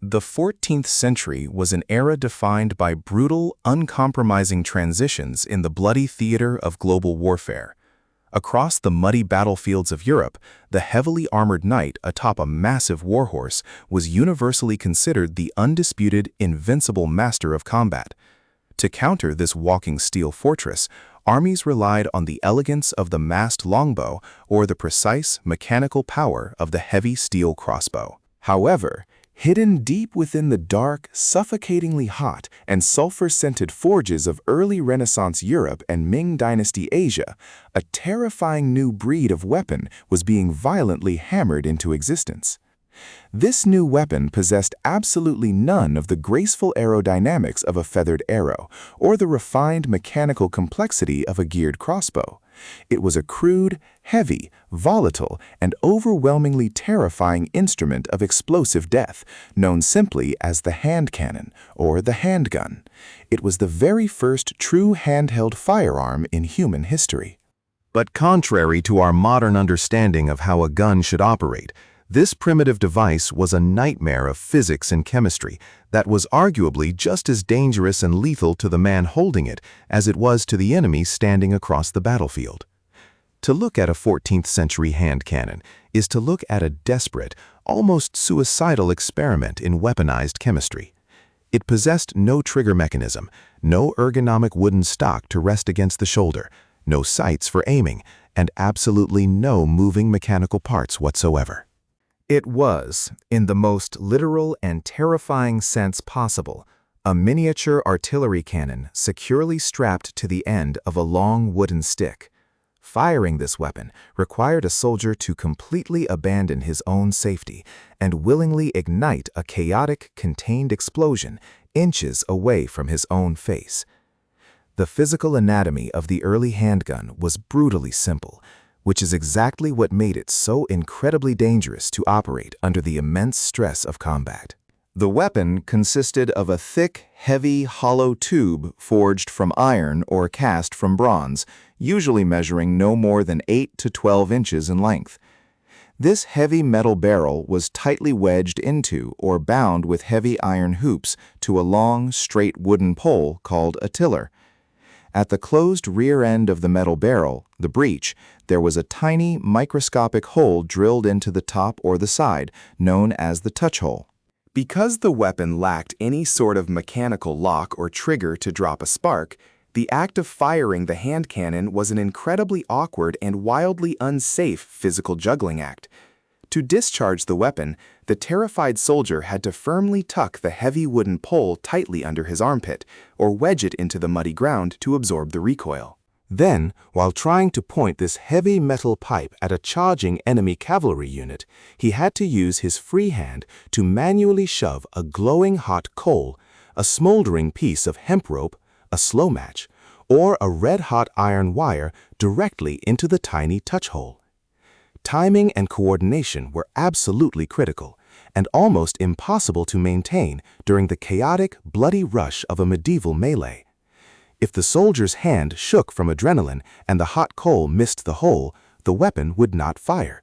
The 14th century was an era defined by brutal, uncompromising transitions in the bloody theater of global warfare. Across the muddy battlefields of Europe, the heavily armored knight atop a massive warhorse was universally considered the undisputed, invincible master of combat. To counter this walking steel fortress, armies relied on the elegance of the massed longbow or the precise, mechanical power of the heavy steel crossbow. However, hidden deep within the dark, suffocatingly hot, and sulfur-scented forges of early Renaissance Europe and Ming Dynasty Asia, a terrifying new breed of weapon was being violently hammered into existence. This new weapon possessed absolutely none of the graceful aerodynamics of a feathered arrow or the refined mechanical complexity of a geared crossbow. It was a crude, heavy, volatile, and overwhelmingly terrifying instrument of explosive death, known simply as the hand cannon or the handgun. It was the very first true handheld firearm in human history. But contrary to our modern understanding of how a gun should operate, this primitive device was a nightmare of physics and chemistry that was arguably just as dangerous and lethal to the man holding it as it was to the enemy standing across the battlefield. To look at a 14th century hand cannon is to look at a desperate, almost suicidal experiment in weaponized chemistry. It possessed no trigger mechanism, no ergonomic wooden stock to rest against the shoulder, no sights for aiming, and absolutely no moving mechanical parts whatsoever. It was, in the most literal and terrifying sense possible, a miniature artillery cannon securely strapped to the end of a long wooden stick. Firing this weapon required a soldier to completely abandon his own safety and willingly ignite a chaotic, contained explosion inches away from his own face. The physical anatomy of the early handgun was brutally simple, which is exactly what made it so incredibly dangerous to operate under the immense stress of combat. The weapon consisted of a thick, heavy, hollow tube forged from iron or cast from bronze, usually measuring no more than 8 to 12 inches in length. This heavy metal barrel was tightly wedged into or bound with heavy iron hoops to a long, straight wooden pole called a tiller. At the closed rear end of the metal barrel, the breech, there was a tiny, microscopic hole drilled into the top or the side, known as the touch hole. Because the weapon lacked any sort of mechanical lock or trigger to drop a spark, the act of firing the hand cannon was an incredibly awkward and wildly unsafe physical juggling act. To discharge the weapon, the terrified soldier had to firmly tuck the heavy wooden pole tightly under his armpit, or wedge it into the muddy ground to absorb the recoil. Then, while trying to point this heavy metal pipe at a charging enemy cavalry unit, he had to use his free hand to manually shove a glowing hot coal, a smoldering piece of hemp rope, a slow match, or a red-hot iron wire directly into the tiny touch hole. Timing and coordination were absolutely critical and almost impossible to maintain during the chaotic, bloody rush of a medieval melee. If the soldier's hand shook from adrenaline and the hot coal missed the hole, the weapon would not fire.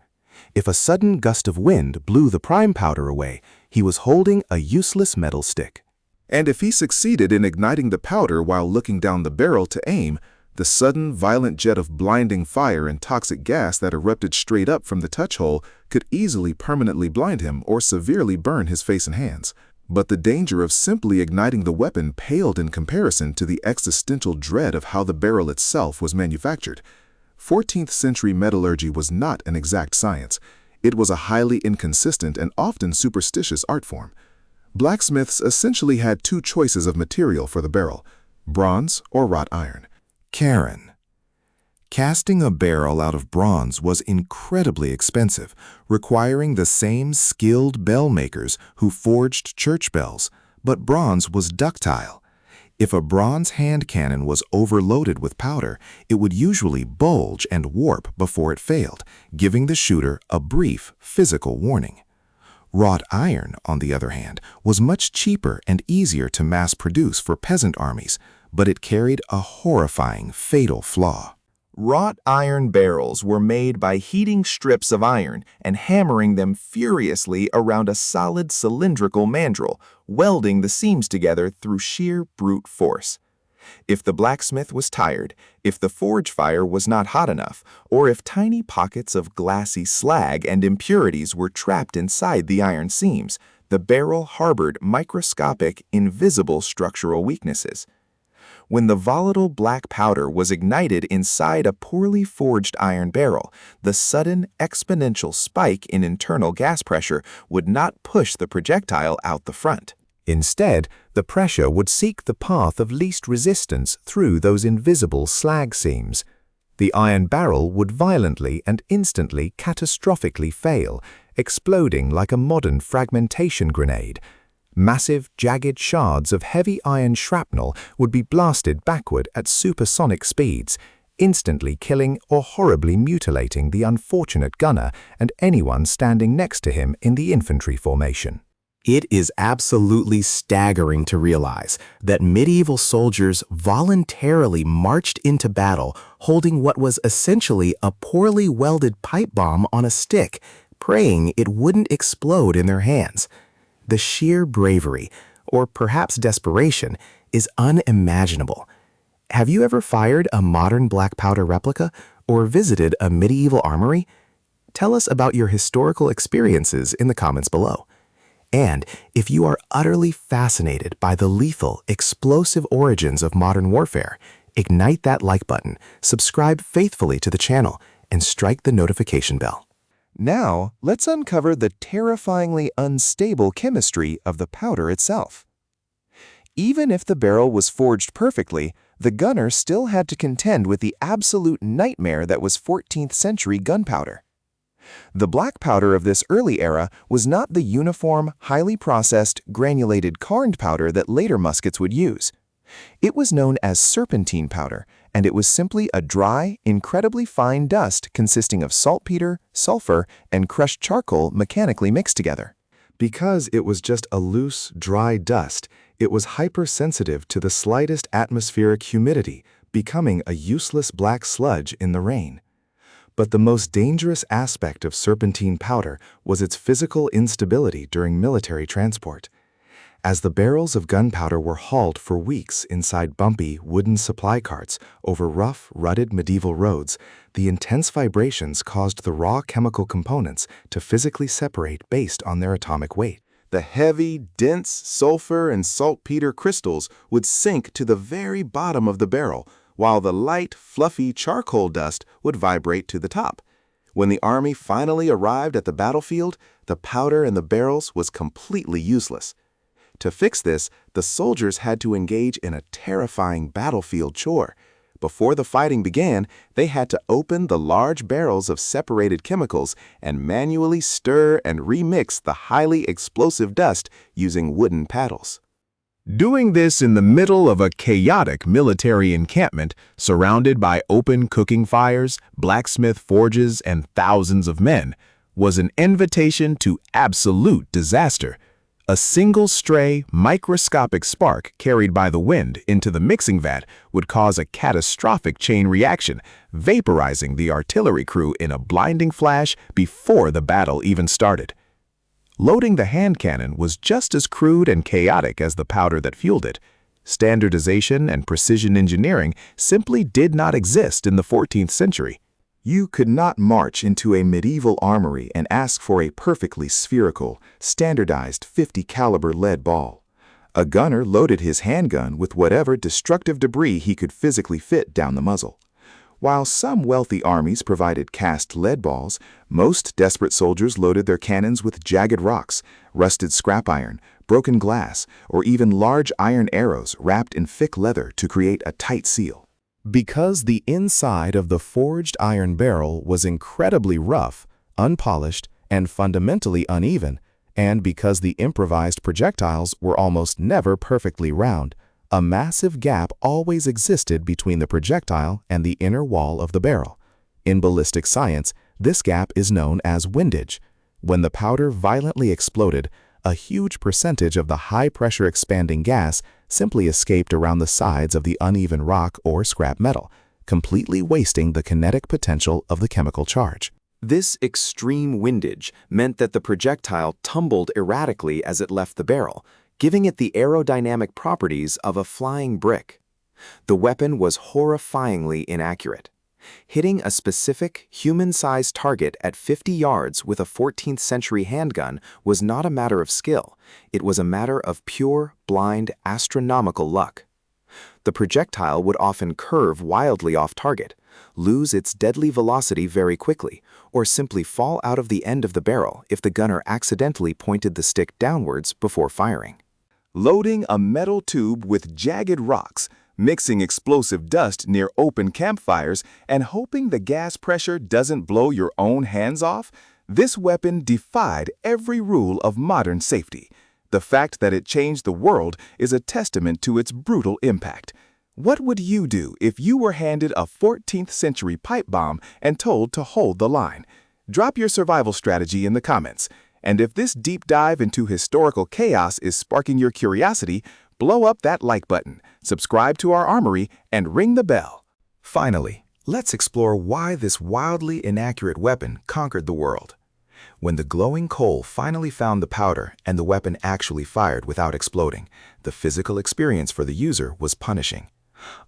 If a sudden gust of wind blew the prime powder away, he was holding a useless metal stick. And if he succeeded in igniting the powder while looking down the barrel to aim, the sudden, violent jet of blinding fire and toxic gas that erupted straight up from the touch hole could easily permanently blind him or severely burn his face and hands. But the danger of simply igniting the weapon paled in comparison to the existential dread of how the barrel itself was manufactured. 14th century metallurgy was not an exact science. It was a highly inconsistent and often superstitious art form. Blacksmiths essentially had two choices of material for the barrel: bronze or wrought iron. Karen. Casting a barrel out of bronze was incredibly expensive, requiring the same skilled bell makers who forged church bells, but bronze was ductile. If a bronze hand cannon was overloaded with powder, it would usually bulge and warp before it failed, giving the shooter a brief physical warning. Wrought iron, on the other hand, was much cheaper and easier to mass produce for peasant armies, but it carried a horrifying, fatal flaw. Wrought iron barrels were made by heating strips of iron and hammering them furiously around a solid cylindrical mandrel, welding the seams together through sheer brute force. If the blacksmith was tired, if the forge fire was not hot enough, or if tiny pockets of glassy slag and impurities were trapped inside the iron seams, the barrel harbored microscopic, invisible structural weaknesses. When the volatile black powder was ignited inside a poorly forged iron barrel, the sudden exponential spike in internal gas pressure would not push the projectile out the front. Instead, the pressure would seek the path of least resistance through those invisible slag seams. The iron barrel would violently and instantly catastrophically fail, exploding like a modern fragmentation grenade. Massive, jagged shards of heavy iron shrapnel would be blasted backward at supersonic speeds, instantly killing or horribly mutilating the unfortunate gunner and anyone standing next to him in the infantry formation. It is absolutely staggering to realize that medieval soldiers voluntarily marched into battle holding what was essentially a poorly welded pipe bomb on a stick, praying it wouldn't explode in their hands. The sheer bravery, or perhaps desperation, is unimaginable. Have you ever fired a modern black powder replica or visited a medieval armory? Tell us about your historical experiences in the comments below. And if you are utterly fascinated by the lethal, explosive origins of modern warfare, ignite that like button, subscribe faithfully to the channel, and strike the notification bell. Now, let's uncover the terrifyingly unstable chemistry of the powder itself. Even if the barrel was forged perfectly, the gunner still had to contend with the absolute nightmare that was 14th century gunpowder. The black powder of this early era was not the uniform, highly processed, granulated carned powder that later muskets would use. It was known as serpentine powder, and it was simply a dry, incredibly fine dust consisting of saltpeter, sulfur, and crushed charcoal mechanically mixed together. Because it was just a loose, dry dust, it was hypersensitive to the slightest atmospheric humidity, becoming a useless black sludge in the rain. But the most dangerous aspect of serpentine powder was its physical instability during military transport. As the barrels of gunpowder were hauled for weeks inside bumpy, wooden supply carts over rough, rutted medieval roads, the intense vibrations caused the raw chemical components to physically separate based on their atomic weight. The heavy, dense sulfur and saltpeter crystals would sink to the very bottom of the barrel, while the light, fluffy charcoal dust would vibrate to the top. When the army finally arrived at the battlefield, the powder in the barrels was completely useless. To fix this, the soldiers had to engage in a terrifying battlefield chore. Before the fighting began, they had to open the large barrels of separated chemicals and manually stir and remix the highly explosive dust using wooden paddles. Doing this in the middle of a chaotic military encampment, surrounded by open cooking fires, blacksmith forges, and thousands of men, was an invitation to absolute disaster. A single stray, microscopic spark carried by the wind into the mixing vat would cause a catastrophic chain reaction, vaporizing the artillery crew in a blinding flash before the battle even started. Loading the hand cannon was just as crude and chaotic as the powder that fueled it. Standardization and precision engineering simply did not exist in the 14th century. You could not march into a medieval armory and ask for a perfectly spherical, standardized 50 caliber lead ball. A gunner loaded his handgun with whatever destructive debris he could physically fit down the muzzle. While some wealthy armies provided cast lead balls, most desperate soldiers loaded their cannons with jagged rocks, rusted scrap iron, broken glass, or even large iron arrows wrapped in thick leather to create a tight seal. Because the inside of the forged iron barrel was incredibly rough, unpolished, and fundamentally uneven, and because the improvised projectiles were almost never perfectly round, a massive gap always existed between the projectile and the inner wall of the barrel. In ballistic science, this gap is known as windage. When the powder violently exploded, a huge percentage of the high-pressure expanding gas simply escaped around the sides of the uneven rock or scrap metal, completely wasting the kinetic potential of the chemical charge. This extreme windage meant that the projectile tumbled erratically as it left the barrel, giving it the aerodynamic properties of a flying brick. The weapon was horrifyingly inaccurate. Hitting a specific, human-sized target at 50 yards with a 14th-century handgun was not a matter of skill. It was a matter of pure, blind, astronomical luck. The projectile would often curve wildly off target, lose its deadly velocity very quickly, or simply fall out of the end of the barrel if the gunner accidentally pointed the stick downwards before firing. Loading a metal tube with jagged rocks, mixing explosive dust near open campfires, and hoping the gas pressure doesn't blow your own hands off, this weapon defied every rule of modern safety. The fact that it changed the world is a testament to its brutal impact. What would you do if you were handed a 14th-century pipe bomb and told to hold the line? Drop your survival strategy in the comments. And if this deep dive into historical chaos is sparking your curiosity, blow up that like button, subscribe to our armory, and ring the bell. Finally, let's explore why this wildly inaccurate weapon conquered the world. When the glowing coal finally found the powder and the weapon actually fired without exploding, the physical experience for the user was punishing.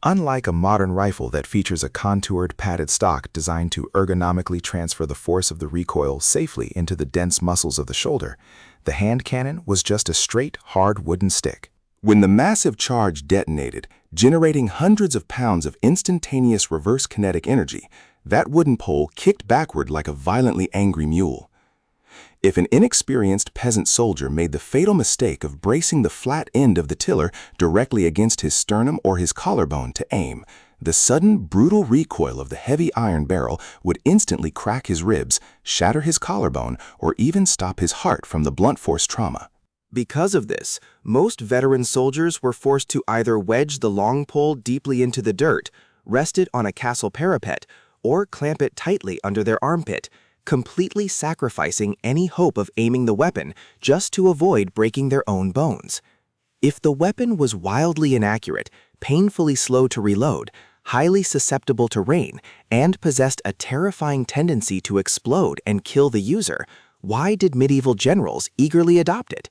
Unlike a modern rifle that features a contoured, padded stock designed to ergonomically transfer the force of the recoil safely into the dense muscles of the shoulder, the hand cannon was just a straight, hard wooden stick. When the massive charge detonated, generating hundreds of pounds of instantaneous reverse kinetic energy, that wooden pole kicked backward like a violently angry mule. If an inexperienced peasant soldier made the fatal mistake of bracing the flat end of the tiller directly against his sternum or his collarbone to aim, the sudden, brutal recoil of the heavy iron barrel would instantly crack his ribs, shatter his collarbone, or even stop his heart from the blunt force trauma. Because of this, most veteran soldiers were forced to either wedge the long pole deeply into the dirt, rest it on a castle parapet, or clamp it tightly under their armpit, completely sacrificing any hope of aiming the weapon just to avoid breaking their own bones. If the weapon was wildly inaccurate, painfully slow to reload, highly susceptible to rain, and possessed a terrifying tendency to explode and kill the user, why did medieval generals eagerly adopt it?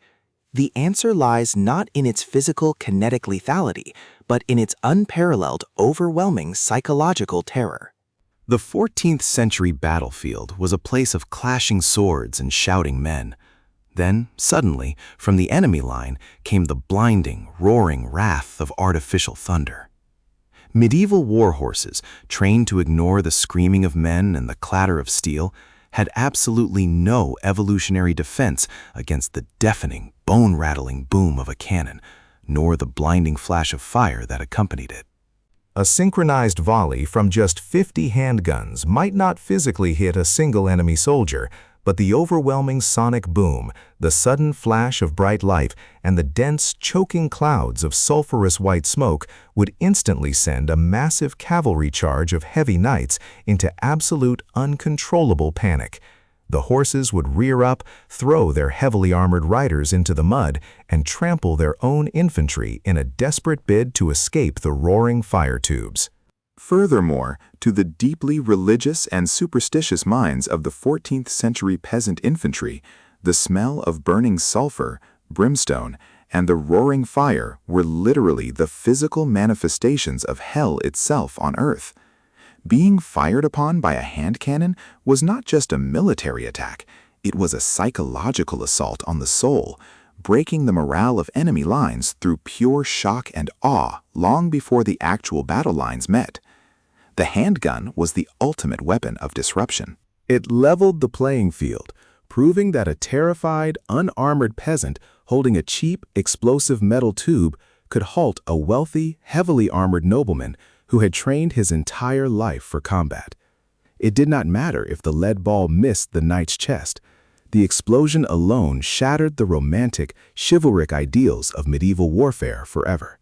The answer lies not in its physical kinetic lethality, but in its unparalleled, overwhelming psychological terror. The 14th century battlefield was a place of clashing swords and shouting men. Then, suddenly, from the enemy line came the blinding, roaring wrath of artificial thunder. Medieval war horses, trained to ignore the screaming of men and the clatter of steel, had absolutely no evolutionary defense against the deafening, bone-rattling boom of a cannon, nor the blinding flash of fire that accompanied it. A synchronized volley from just 50 handguns might not physically hit a single enemy soldier, but the overwhelming sonic boom, the sudden flash of bright light, and the dense, choking clouds of sulfurous white smoke would instantly send a massive cavalry charge of heavy knights into absolute, uncontrollable panic. The horses would rear up, throw their heavily armored riders into the mud, and trample their own infantry in a desperate bid to escape the roaring fire tubes. Furthermore, to the deeply religious and superstitious minds of the 14th century peasant infantry, the smell of burning sulfur, brimstone, and the roaring fire were literally the physical manifestations of hell itself on earth. Being fired upon by a hand cannon was not just a military attack, it was a psychological assault on the soul, breaking the morale of enemy lines through pure shock and awe long before the actual battle lines met. The handgun was the ultimate weapon of disruption. It leveled the playing field, proving that a terrified, unarmored peasant holding a cheap, explosive metal tube could halt a wealthy, heavily armored nobleman who had trained his entire life for combat. It did not matter if the lead ball missed the knight's chest. The explosion alone shattered the romantic, chivalric ideals of medieval warfare forever.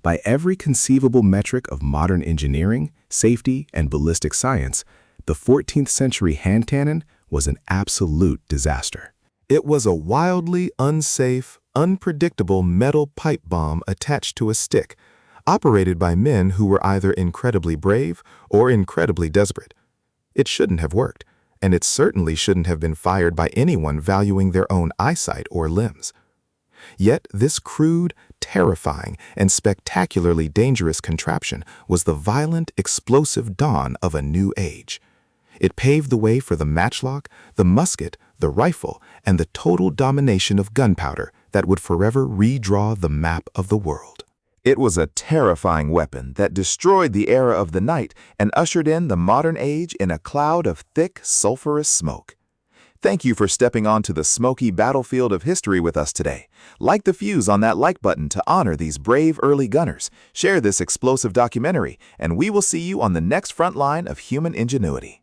By every conceivable metric of modern engineering, safety, and ballistic science, the 14th century hand cannon was an absolute disaster. It was a wildly unsafe, unpredictable metal pipe bomb attached to a stick, operated by men who were either incredibly brave or incredibly desperate. It shouldn't have worked, and it certainly shouldn't have been fired by anyone valuing their own eyesight or limbs. Yet this crude, terrifying, and spectacularly dangerous contraption was the violent, explosive dawn of a new age. It paved the way for the matchlock, the musket, the rifle, and the total domination of gunpowder that would forever redraw the map of the world. It was a terrifying weapon that destroyed the era of the night and ushered in the modern age in a cloud of thick, sulfurous smoke. Thank you for stepping onto the smoky battlefield of history with us today. Like the fuse on that like button to honor these brave early gunners. Share this explosive documentary, and we will see you on the next front line of human ingenuity.